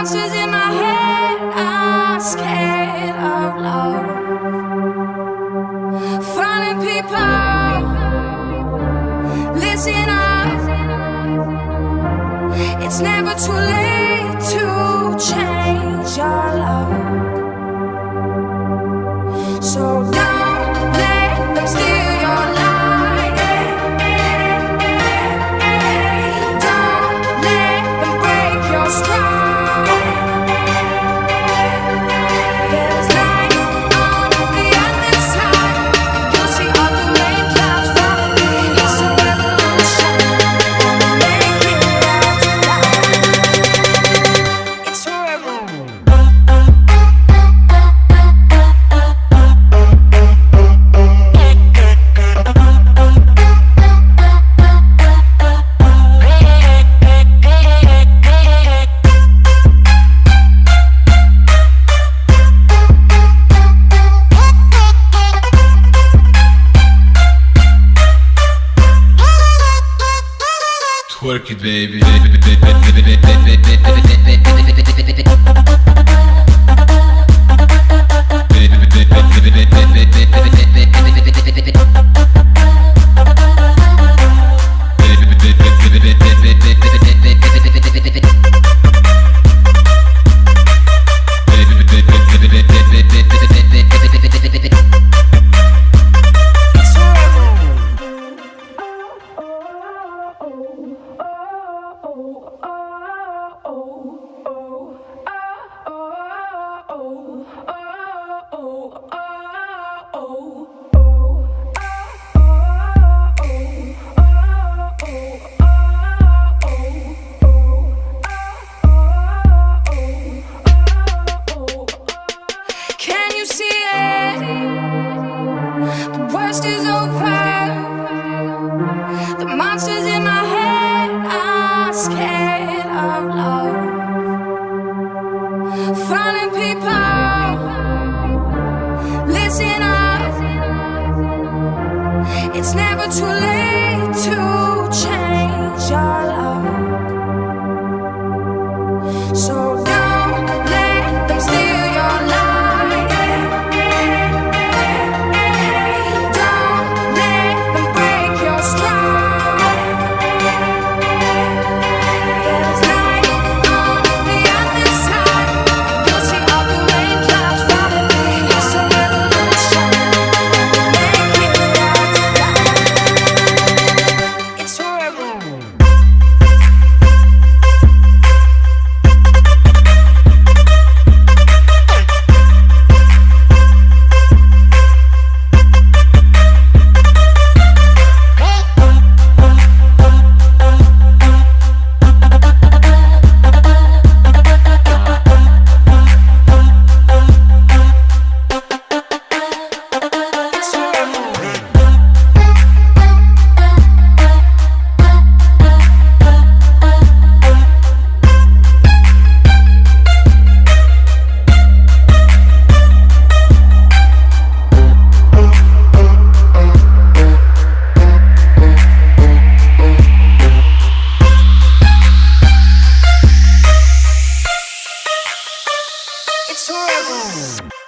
monsters in my head are scared of love. Finding people, listen up. It's never too late to change your love. So don't let them steal your light. Don't let them break your stride. There's light on the other side. You'll see all the rain clouds falling. It's a revolution. Make it out tonight. It's a revolution. Twerk it, baby. Can you see it? The worst is over. The monsters in my head are scared of love. Finding people, listen up. It's never too late to change your love. So don't let them steal your light. Don't let them break your stride. There's light on the other side. You'll see all the rain clouds falling. It's a revolution. Make it out tonight. It's a revolution. It's horrible.